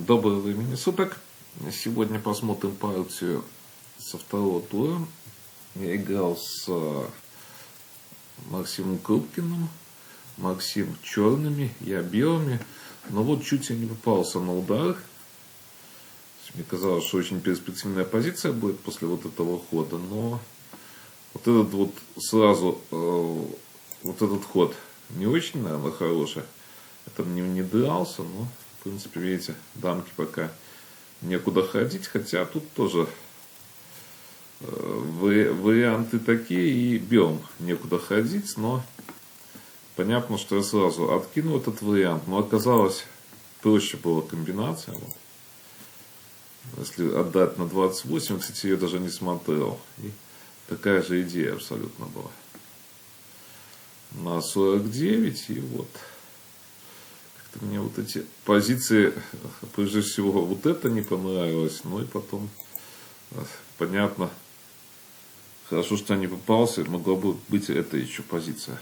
Доброго времени суток. Сегодня посмотрим партию со второго тура. Я играл с Максимом Крупкиным, Максим черными, я белыми. Но вот чуть я не попался на удар. Мне казалось, что очень перспективная позиция будет после вот этого хода. Но вот этот вот сразу, вот этот ход не очень, наверное, хороший. Это мне не дрался, но... В принципе, видите, дамки пока некуда ходить, хотя тут тоже варианты такие, и белым некуда ходить, но понятно, что я сразу откину этот вариант, но оказалось проще была комбинация. Вот. Если отдать на 28, кстати, я даже не смотрел, и такая же идея абсолютно была. На 49, и вот... Мне вот эти позиции, прежде всего, вот это не понравилось. Ну и потом, понятно, хорошо, что я не попался, могла бы быть эта еще позиция.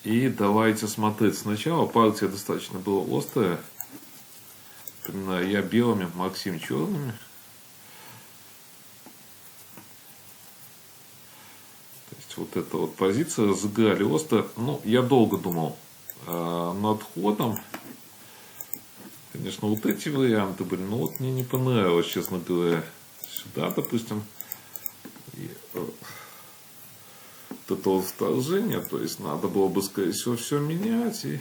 И давайте смотреть. Сначала партия достаточно была острая. Например, я белыми, Максим черными. То есть вот эта вот позиция разыграли остро. Ну, я долго думал над ходом. Конечно, вот эти варианты были, но вот мне не понравилось, честно говоря. Сюда, допустим, и, вот это вот вторжение, то есть надо было бы, скорее всего, все менять. И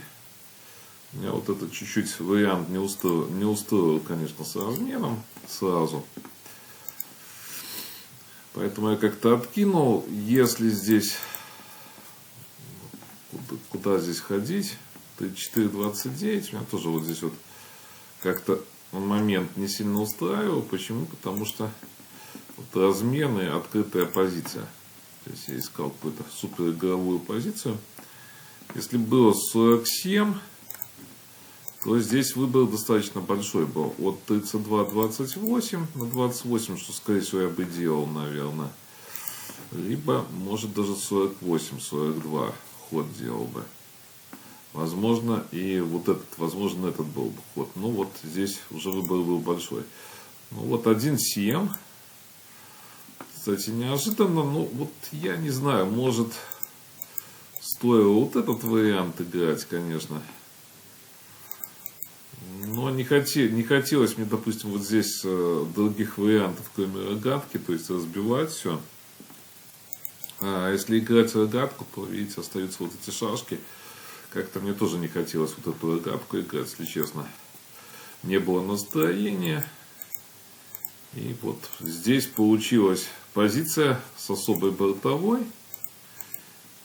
меня вот этот чуть-чуть вариант не устроил, конечно, с размером сразу. Поэтому я как-то откинул. Если здесь... Куда здесь ходить? 34,29. Меня тоже вот здесь вот как-то момент не сильно устраивал. Почему? Потому что вот разменная открытая позиция. То есть я искал какую-то суперигровую позицию. Если было 47, то здесь выбор достаточно большой был. От 32,28 на 28, что скорее всего я бы делал, наверное. Либо может даже 48-42 ход делал бы. Возможно, и вот этот, возможно, этот был бы ход. Ну вот здесь уже выбор был большой. Ну вот 1,7. Кстати, неожиданно, ну вот я не знаю, может стоило вот этот вариант играть, конечно. Но не хотелось мне, допустим, вот здесь других вариантов, кроме рогатки, то есть разбивать все. А если играть рогатку, то, видите, остаются вот эти шашки. Как-то мне тоже не хотелось вот эту рогатку играть, если честно. Не было настроения. И вот здесь получилась позиция с особой бортовой.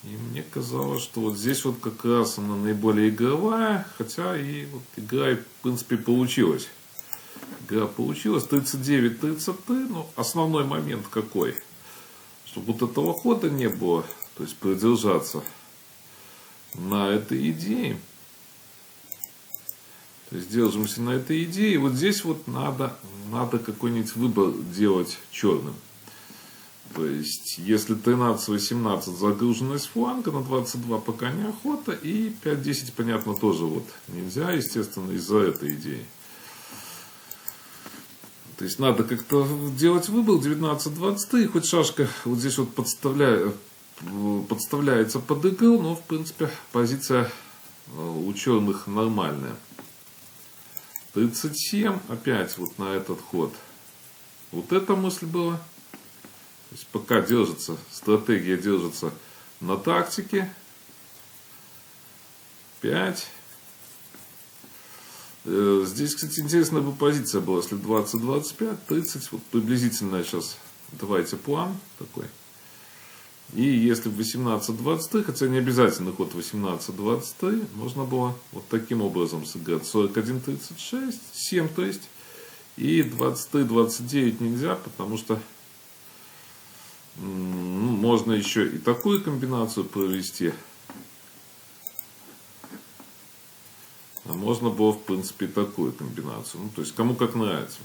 И мне казалось, что вот здесь вот как раз она наиболее игровая. Хотя и вот игра, в принципе, получилась. Игра получилась 39-33. Но основной момент какой? Чтобы вот этого хода не было, то есть продержаться на этой идее. То есть держимся на этой идее. Вот здесь вот надо какой-нибудь выбор делать черным. То есть, если 13-18 загруженность фланга, на 22 пока неохота. И 5-10, понятно, тоже вот нельзя, естественно, из-за этой идеи. То есть надо как-то делать выбор 19-23, хоть шашка вот здесь вот подставляется под игру, но в принципе позиция у черных нормальная. 37, опять вот на этот ход. Вот эта мысль была. То есть пока держится, стратегия держится на тактике. 5. Здесь, кстати, интересная бы позиция была, если 20-25, 30, вот приблизительно сейчас, давайте план такой. И если 18-23, хотя не обязательно ход 18-23, можно было вот таким образом сыграть. 41-36, 7 то есть, и 23-29 нельзя, потому что можно еще и такую комбинацию провести. А можно было, в принципе, такую комбинацию. Ну, то есть, кому как нравится.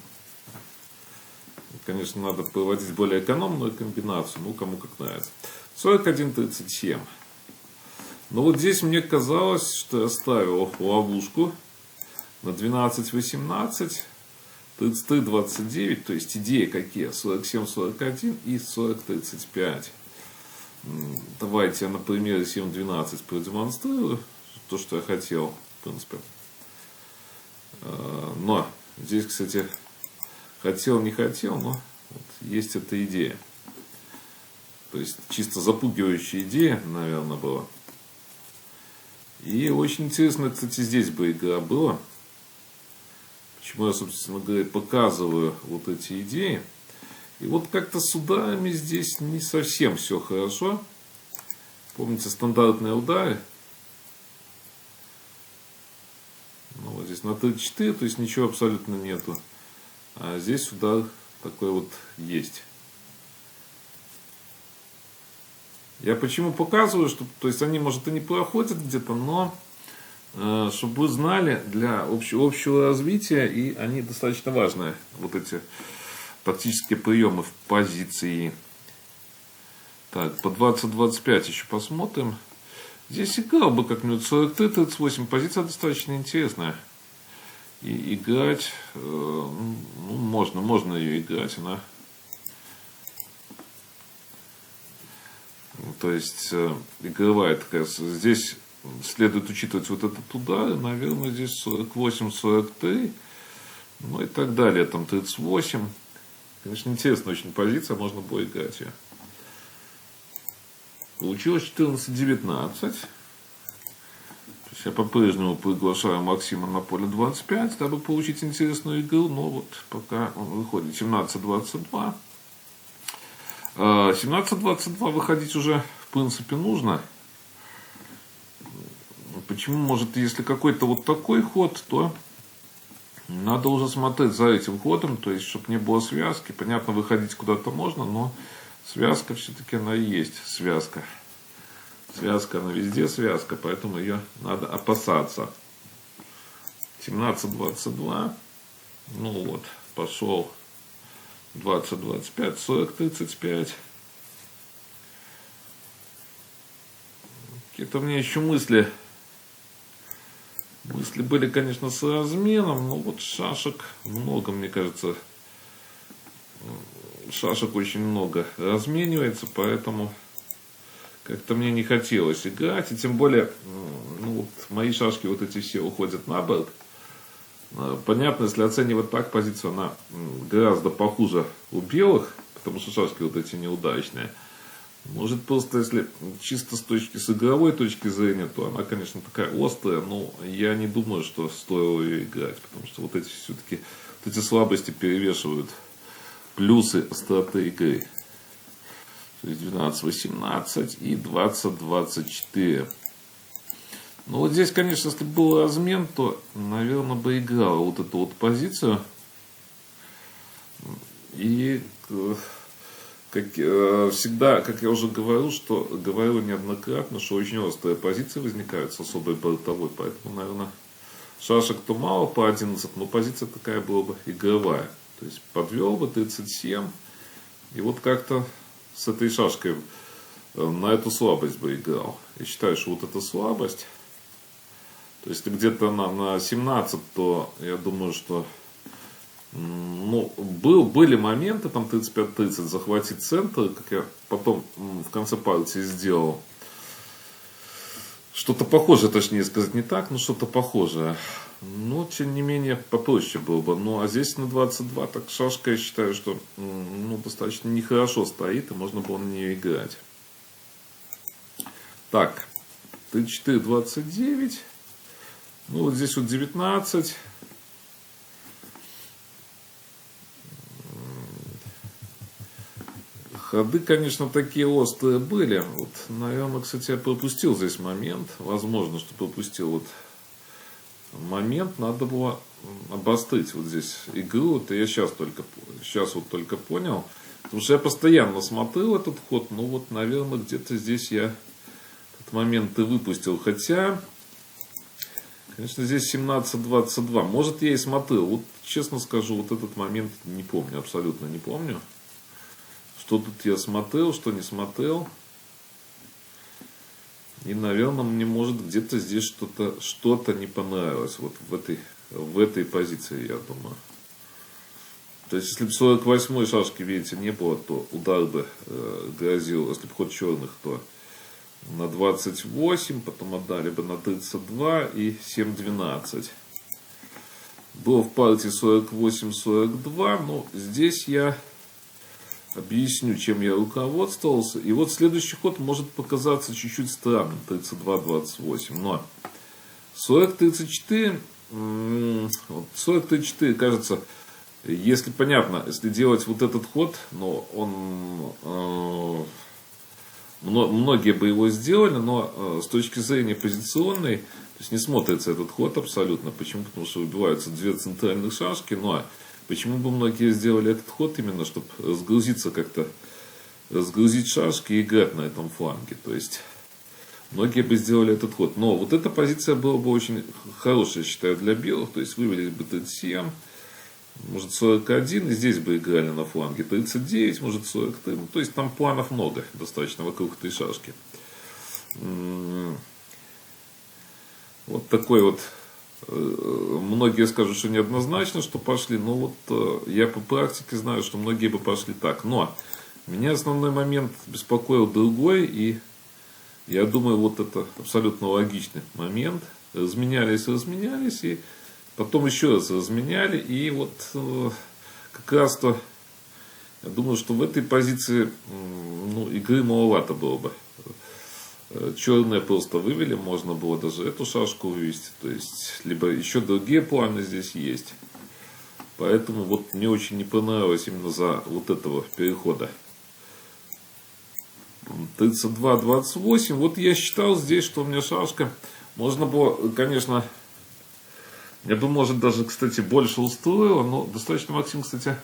Конечно, надо проводить более экономную комбинацию. Ну, кому как нравится. 41-37. Но вот здесь мне казалось, что я ставил ловушку. на 12-18, 33-29, то есть идеи какие? 47-41 и 40-35. Давайте я на примере 7-12 продемонстрирую то, что я хотел, в принципе. Но здесь, кстати, хотел, не хотел, но вот есть эта идея. То есть чисто запугивающая идея, наверное, была. И очень интересно, кстати, здесь бы игра была. Почему я, собственно говоря, показываю вот эти идеи. И вот как-то с ударами здесь не совсем все хорошо. Помните стандартные удары? Ну, вот здесь на 3-4, то есть ничего абсолютно нету. А здесь удар такой вот есть. Я почему показываю, что, то есть они, может, и не проходят где-то, но чтобы вы знали, для общего развития, и они достаточно важные, вот эти тактические приемы в позиции. Так, по 20-25 еще посмотрим. Здесь играл бы как-нибудь 43-38, позиция достаточно интересная. И играть, ну, можно ее играть, она... То есть игровая такая. Здесь следует учитывать вот этот удар. Наверное, здесь 48-43. Ну и так далее. Там 38. Конечно, интересная очень позиция. Можно было играть ее. Получилось 14-19. Я по-прежнему приглашаю Максима на поле 25, дабы получить интересную игру. Но вот пока он выходит 17-22. 17-22 выходить уже, в принципе, нужно. Почему? Может, если какой-то вот такой ход, то надо уже смотреть за этим ходом, то есть, чтобы не было связки. Понятно, выходить куда-то можно, но связка все-таки она и есть связка. Связка, она везде связка, поэтому ее надо опасаться. 17-22. Ну вот, пошел 20-25, 40-35. Какие-то у меня еще мысли. Мысли были, конечно, с разменом, но вот шашек много, мне кажется. Шашек очень много разменивается, поэтому как-то мне не хотелось играть. И тем более, ну вот мои шашки вот эти все уходят на борт. Понятно, если оценивать так позицию, она гораздо похуже у белых, потому что шашки вот эти неудачные. Может, просто если чисто с игровой точки зрения, то она, конечно, такая острая, но я не думаю, что стоило ее играть, потому что вот эти все-таки вот эти слабости перевешивают плюсы остроты игры. То есть 12-18 и 20-24. Ну вот здесь, конечно, если был размен, то, наверное, бы играл вот эту вот позицию. И как всегда, как я уже говорил неоднократно, что очень острые позиции возникают с особой бортовой. Поэтому, наверное, шашек-то мало по 11, но позиция такая была бы игровая. То есть подвел бы 37. И вот как-то с этой шашкой на эту слабость бы играл. Я считаю, что вот эта слабость... То есть где-то на 17, то я думаю, что ну, были моменты, там 35-30, захватить центр, как я потом в конце партии сделал. Что-то похожее, точнее сказать, не так, но что-то похожее. Но, тем не менее, попроще было бы. Ну, а здесь на 22, так шашка, я считаю, что ну, достаточно нехорошо стоит, и можно было на нее играть. Так, 34-29. Ну, вот здесь вот 19. Ходы, конечно, такие острые были. Вот, наверное, кстати, я пропустил здесь момент. Возможно, что пропустил вот момент. Надо было обострить вот здесь игру. Это я сейчас вот только понял. Потому что я постоянно смотрел этот ход. Ну, вот, наверное, где-то здесь я этот момент и выпустил. Хотя... Конечно, здесь 17-22. Может, я и смотрел. Вот, честно скажу, вот этот момент не помню, абсолютно не помню. Что тут я смотрел, что не смотрел. И, наверное, мне может где-то здесь что-то не понравилось. Вот в этой в этой позиции, я думаю. То есть, если бы 48-й шашки, видите, не было, то удар бы грозил, если бы ход черных, то на 28, потом отдали бы на 32 и 7-12. Было в партии 48-42, но здесь я объясню, чем я руководствовался. И вот следующий ход может показаться чуть-чуть странным, 32-28, но 40-34, 40-34, кажется, если понятно, если делать вот этот ход, но он, многие бы его сделали, но с точки зрения позиционной, то есть не смотрится этот ход абсолютно. Почему? Потому что выбиваются две центральных шашки. Но почему бы многие сделали этот ход именно, чтобы разгрузиться как-то, разгрузить шашки и играть на этом фланге. То есть многие бы сделали этот ход. Но вот эта позиция была бы очень хорошая, считаю, для белых. То есть вывели бы 37, может 41, и здесь бы играли на фланге 39, может 43. Ну, то есть там планов много достаточно вокруг этой шашки. Вот такой вот, многие скажут, что неоднозначно, что пошли, но вот я по практике знаю, что многие бы пошли так. Но меня основной момент беспокоил другой, и я думаю, вот это абсолютно логичный момент. Разменялись, и потом еще раз разменяли, и вот как раз то, я думаю, что в этой позиции игры маловато было бы. Черные просто вывели, можно было даже эту шашку вывести, то есть, либо еще другие планы здесь есть. Поэтому вот мне очень не понравилось именно за вот этого перехода. 32-28, вот я считал здесь, что у меня шашка, можно было, конечно, я бы, может, даже, кстати, больше устроило, но достаточно Максим, кстати,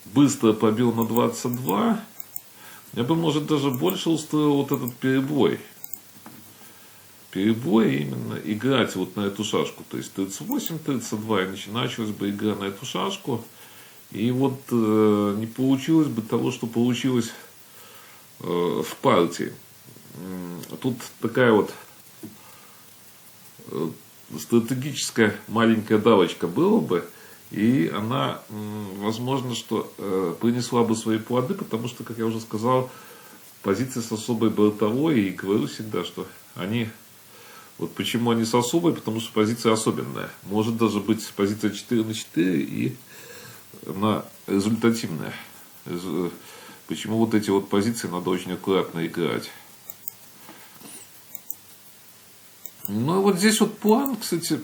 быстро побил на 22. Я бы, может, даже больше устроил вот этот перебой. Перебой именно играть вот на эту шашку. То есть 38-32 началась бы игра на эту шашку. И вот не получилось бы того, что получилось в партии. Тут такая вот стратегическая маленькая давочка была бы. И она, возможно, что принесла бы свои плоды, потому что, как я уже сказал, позиция с особой бортовой, и говорю всегда, что они, вот почему они с особой, потому что позиция особенная. Может даже быть позиция 4-4 и она результативная. Почему вот эти вот позиции надо очень аккуратно играть. Ну и вот здесь вот план, кстати,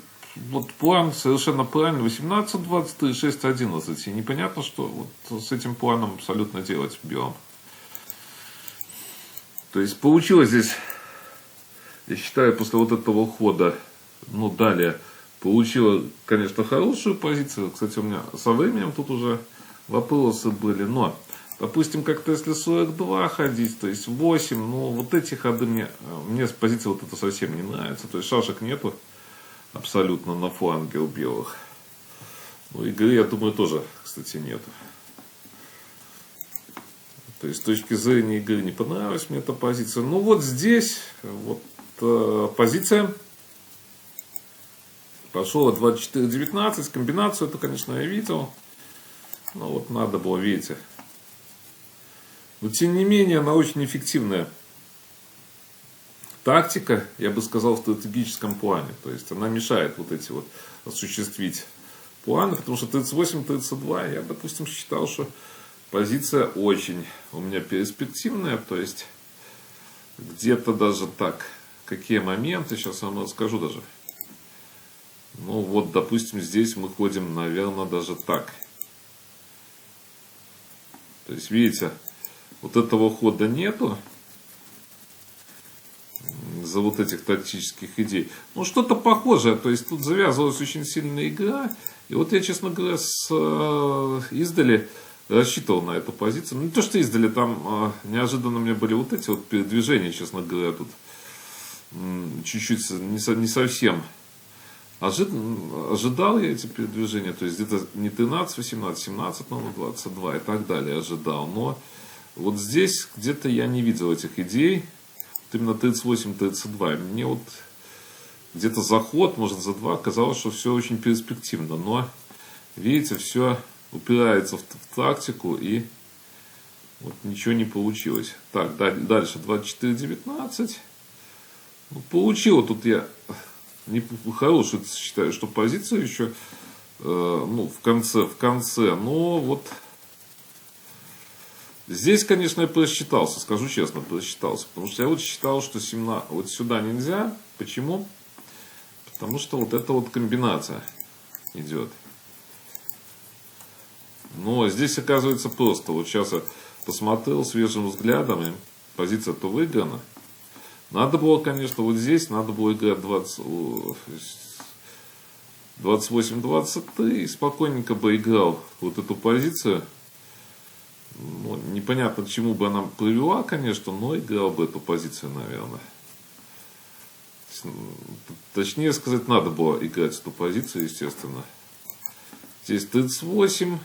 вот план совершенно правильный, 18-23, 6-11. И непонятно, что вот с этим планом абсолютно делать белым. То есть получилось здесь, я считаю, после вот этого хода, далее, получила, конечно, хорошую позицию. Кстати, у меня со временем тут уже вопросы были, но, допустим, как-то если 42 ходить, то есть 8, вот эти ходы мне позиция вот эта совсем не нравится, то есть шашек нету абсолютно на фланге у белых. Игры, я думаю, тоже, кстати, нету. То есть с точки зрения игры не понравилась мне эта позиция. Вот здесь вот позиция пошла 24-19. Комбинацию эту, конечно, я видел. Но вот надо было, видите. Но тем не менее, она очень эффективная тактика, я бы сказал, в стратегическом плане. То есть она мешает вот эти вот осуществить планы, потому что 38-32 я, допустим, считал, что позиция очень у меня перспективная. То есть где-то даже так, какие моменты, сейчас я вам расскажу даже. Вот, допустим, здесь мы ходим, наверное, даже так. То есть, видите, вот этого хода нету. За вот этих тактических идей. Что-то похожее. То есть тут завязывалась очень сильная игра. И вот я, честно говоря, издали рассчитывал на эту позицию. Не то, что издали, там неожиданно у меня были вот эти вот передвижения, честно говоря, тут чуть-чуть не совсем ожидал я эти передвижения. То есть где-то не 13-18, 17, 22 и так далее ожидал. Но вот здесь где-то я не видел этих идей. Именно 38-32. Мне вот где-то за ход, может за два, казалось, что все очень перспективно. Но, видите, все упирается в тактику, и вот ничего не получилось. Так, дальше 24-19. Ну, получил тут я не хорошую, считаю, что позицию еще, ну, в конце. Но вот здесь, конечно, я просчитался, скажу честно, просчитался. Потому что я вот считал, что вот сюда нельзя. Почему? Потому что вот эта вот комбинация идет. Но здесь оказывается просто. Вот сейчас я посмотрел свежим взглядом, и позиция-то выиграна. Надо было, конечно, вот здесь, надо было играть 28-23, и спокойненько бы играл вот эту позицию. Ну, непонятно, к чему бы она привела, конечно, но играл бы эту позицию, наверное. Точнее сказать, надо было играть эту позицию, естественно. Здесь 38.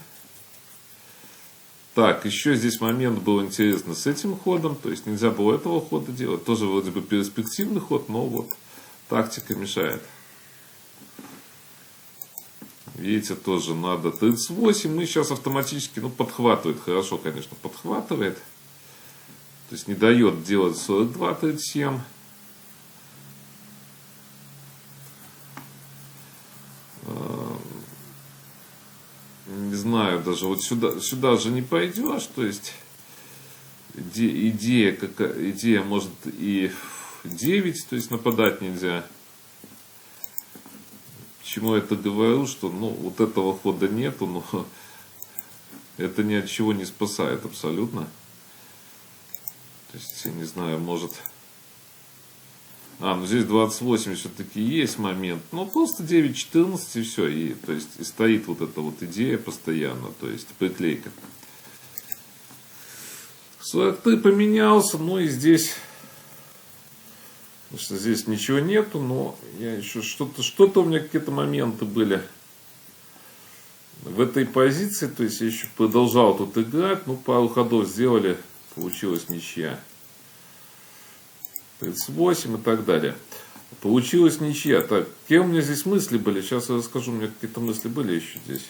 Так, еще здесь момент был интересный с этим ходом. То есть нельзя было этого хода делать. Тоже вроде бы перспективный ход, но вот тактика мешает. Видите, тоже надо 38. И сейчас автоматически, ну, подхватывает. Хорошо, конечно, подхватывает. То есть не дает делать 42-37. Не знаю, даже вот сюда же не пойдешь. То есть идея может и 9, то есть нападать нельзя. Почему я это говорю, что ну, вот этого хода нету, но это ни от чего не спасает абсолютно. То есть, я не знаю, может... ну здесь 28 все-таки есть момент. Ну, просто 9-14 и все. И, то есть, и стоит вот эта вот идея постоянно. То есть, приклейка. 43 поменялся. Ну, и здесь... Потому что здесь ничего нету, но я еще что-то у меня какие-то моменты были в этой позиции. То есть, я еще продолжал тут играть. Ну, пару ходов сделали. Получилась ничья. 38 и так далее. Получилась ничья. Так, какие у меня здесь мысли были? Сейчас я расскажу, у меня какие-то мысли были еще здесь.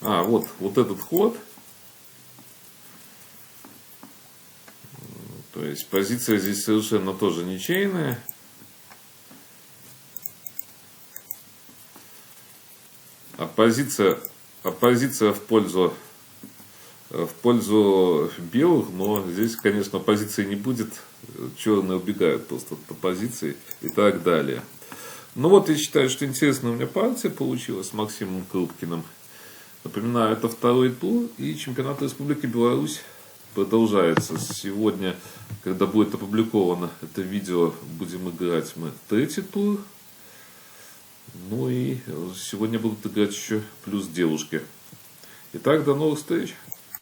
Вот этот ход. То есть позиция здесь совершенно тоже ничейная. Оппозиция в пользу белых, но здесь, конечно, позиции не будет. Черные убегают просто от позиции и так далее. Ну вот, я считаю, что интересная у меня партия получилась с Максимом Крупкиным. Напоминаю, это второй тур, и чемпионат Республики Беларусь продолжается. Сегодня, когда будет опубликовано это видео, будем играть мы третий тур. Ну и сегодня будут играть еще плюс девушки. Итак, до новых встреч!